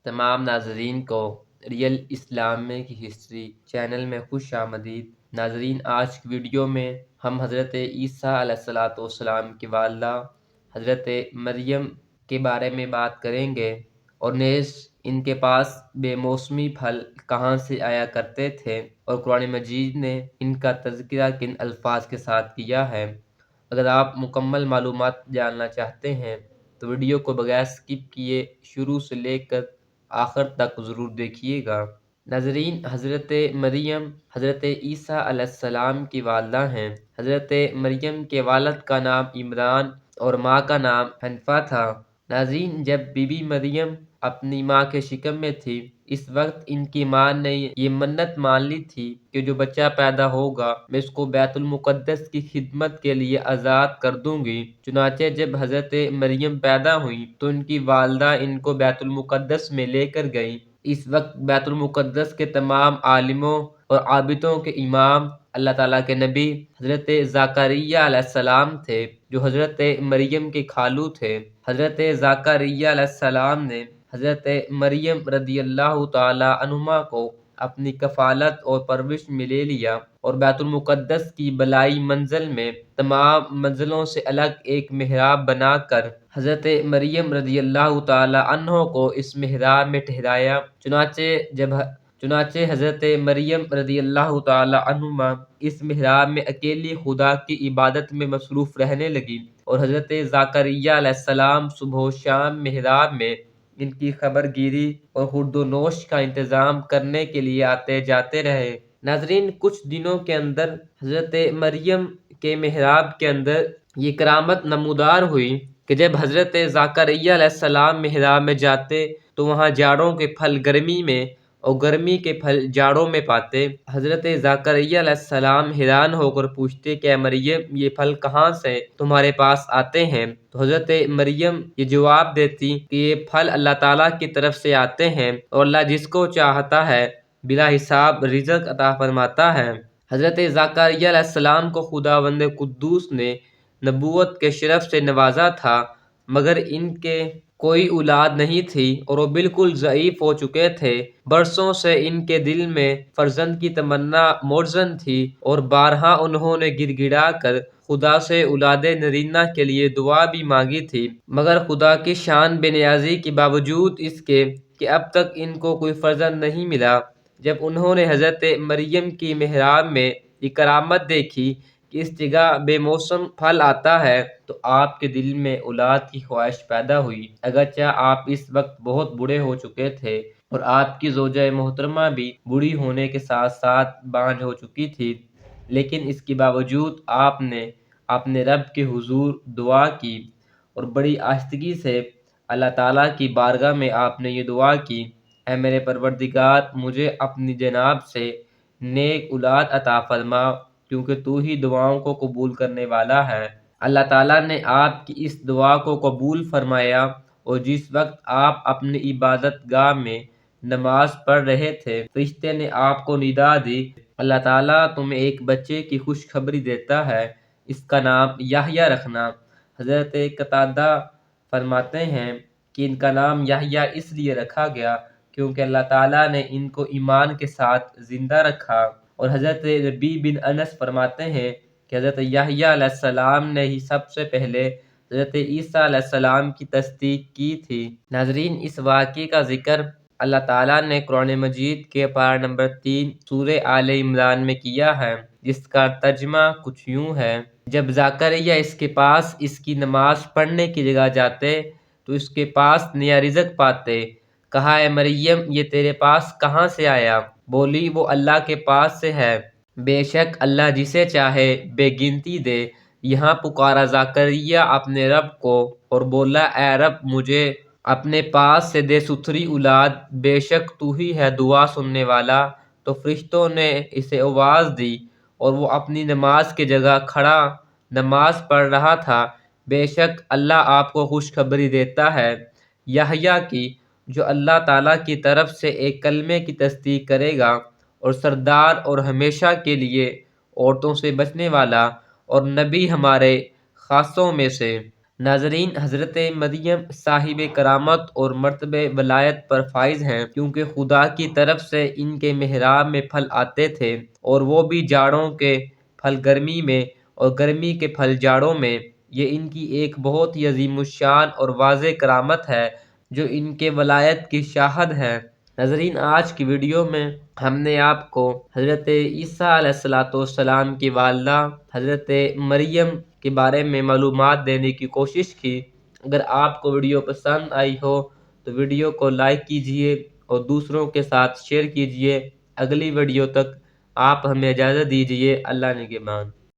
تمام ناظرین کو ریئل اسلام کی ہسٹری چینل میں خوش آمدید۔ ناظرین، آج کی ویڈیو میں ہم حضرت عیسیٰ علیہ السلام کی والدہ حضرت مریم کے بارے میں بات کریں گے، اور نیز ان کے پاس بے موسمی پھل کہاں سے آیا کرتے تھے، اور قرآن مجید نے ان کا تذکرہ کن الفاظ کے ساتھ کیا ہے۔ اگر آپ مکمل معلومات جاننا چاہتے ہیں تو ویڈیو کو بغیر سکپ کیے شروع سے لے کر آخر تک ضرور دیکھیے گا۔ ناظرین، حضرت مریم حضرت عیسیٰ علیہ السلام کی والدہ ہیں۔ حضرت مریم کے والد کا نام عمران اور ماں کا نام حنفہ تھا۔ ناظرین، جب بی بی مریم اپنی ماں کے شکم میں تھی، اس وقت ان کی ماں نے یہ منت مان لی تھی کہ جو بچہ پیدا ہوگا میں اس کو بیت المقدس کی خدمت کے لیے آزاد کر دوں گی۔ چنانچہ جب حضرت مریم پیدا ہوئیں تو ان کی والدہ ان کو بیت المقدس میں لے کر گئیں۔ اس وقت بیت المقدس کے تمام عالموں اور عابدوں کے امام اللہ تعالیٰ کے نبی حضرت زکریا علیہ السلام تھے، جو حضرت مریم کے خالو تھے۔ حضرت زکریا علیہ السلام نے حضرت مریم رضی اللہ تعالی عنہما کو اپنی کفالت اور پرورش میں لے لیا، اور بیت المقدس کی بالائی منزل میں تمام منزلوں سے الگ ایک محراب بنا کر حضرت مریم رضی اللہ تعالی عنہ کو اس محراب میں ٹھہرایا۔ چنانچہ حضرت مریم رضی اللہ تعالی عنہما اس محراب میں اکیلی خدا کی عبادت میں مصروف رہنے لگی، اور حضرت زکریا علیہ السلام صبح و شام محراب میں ان کی خبر گیری اور خورد و نوش کا انتظام کرنے کے لیے آتے جاتے رہے۔ ناظرین، کچھ دنوں کے اندر حضرت مریم کے محراب کے اندر یہ کرامت نمودار ہوئی کہ جب حضرت زکریا علیہ السلام محراب میں جاتے تو وہاں جاڑوں کے پھل گرمی میں اور گرمی کے پھل جاڑوں میں پاتے۔ حضرت زکریا علیہ السلام حیران ہو کر پوچھتے کہ اے مریم، یہ پھل کہاں سے تمہارے پاس آتے ہیں؟ تو حضرت مریم یہ جواب دیتی کہ یہ پھل اللہ تعالیٰ کی طرف سے آتے ہیں، اور اللہ جس کو چاہتا ہے بلا حساب رزق عطا فرماتا ہے۔ حضرت زکریا علیہ السلام کو خداوند قدوس نے نبوت کے شرف سے نوازا تھا، مگر ان کے کوئی اولاد نہیں تھی اور وہ بالکل ضعیف ہو چکے تھے۔ برسوں سے ان کے دل میں فرزند کی تمنا مرزن تھی، اور بارہا انہوں نے گڑ گڑا کر خدا سے اولاد نرینہ کے لیے دعا بھی مانگی تھی، مگر خدا کی شان بے نیازی کے باوجود اس کے کہ اب تک ان کو کوئی فرزند نہیں ملا۔ جب انہوں نے حضرت مریم کی محراب میں یہ کرامت دیکھی کہ اس جگہ بے موسم پھل آتا ہے، تو آپ کے دل میں اولاد کی خواہش پیدا ہوئی۔ اگرچہ آپ اس وقت بہت بوڑھے ہو چکے تھے، اور آپ کی زوجہ محترمہ بھی بوڑھی ہونے کے ساتھ ساتھ بانجھ ہو چکی تھی، لیکن اس کے باوجود آپ نے اپنے رب کے حضور دعا کی، اور بڑی آہستگی سے اللہ تعالیٰ کی بارگاہ میں آپ نے یہ دعا کی، اے میرے پروردگار، مجھے اپنی جناب سے نیک اولاد عطا فرما، کیونکہ تو ہی دعاؤں کو قبول کرنے والا ہے۔ اللہ تعالیٰ نے آپ کی اس دعا کو قبول فرمایا، اور جس وقت آپ اپنی عبادت گاہ میں نماز پڑھ رہے تھے، فرشتے نے آپ کو ندا دی، اللہ تعالیٰ تمہیں ایک بچے کی خوشخبری دیتا ہے، اس کا نام یحییٰ رکھنا۔ حضرت قتادہ فرماتے ہیں کہ ان کا نام یحییٰ اس لیے رکھا گیا کیونکہ اللہ تعالیٰ نے ان کو ایمان کے ساتھ زندہ رکھا۔ اور حضرت ربیع بن انس فرماتے ہیں کہ حضرت یحییٰ علیہ السلام نے ہی سب سے پہلے حضرت عیسیٰ علیہ السلام کی تصدیق کی تھی۔ ناظرین، اس واقعے کا ذکر اللہ تعالیٰ نے قرآن مجید کے پارہ نمبر 3 سورہ آل عمران میں کیا ہے، جس کا ترجمہ کچھ یوں ہے: جب زکریا اس کے پاس اس کی نماز پڑھنے کی جگہ جاتے تو اس کے پاس نیا رزق پاتے، کہا اے مریم، یہ تیرے پاس کہاں سے آیا؟ بولی وہ اللہ کے پاس سے ہے، بے شک اللہ جسے چاہے بے گنتی دے۔ یہاں پکارا زکریا اپنے رب کو اور بولا اے رب، مجھے اپنے پاس سے دے ستھری اولاد، بے شک تو ہی ہے دعا سننے والا۔ تو فرشتوں نے اسے آواز دی اور وہ اپنی نماز کی جگہ کھڑا نماز پڑھ رہا تھا، بے شک اللہ آپ کو خوشخبری دیتا ہے یحییٰ کی، جو اللہ تعالیٰ کی طرف سے ایک کلمے کی تصدیق کرے گا، اور سردار اور ہمیشہ کے لیے عورتوں سے بچنے والا، اور نبی ہمارے خاصوں میں سے۔ ناظرین، حضرت مریم صاحب کرامت اور مرتبہ ولایت پر فائز ہیں، کیونکہ خدا کی طرف سے ان کے محراب میں پھل آتے تھے، اور وہ بھی جاڑوں کے پھل گرمی میں اور گرمی کے پھل جاڑوں میں۔ یہ ان کی ایک بہت ہی عظیم الشان اور واضح کرامت ہے جو ان کے ولایت کی شاہد ہے۔ ناظرین، آج کی ویڈیو میں ہم نے آپ کو حضرت عیسیٰ علیہ السلام کی والدہ حضرت مریم کے بارے میں معلومات دینے کی کوشش کی۔ اگر آپ کو ویڈیو پسند آئی ہو تو ویڈیو کو لائک کیجئے اور دوسروں کے ساتھ شیئر کیجئے۔ اگلی ویڈیو تک آپ ہمیں اجازت دیجئے۔ اللہ نگہبان۔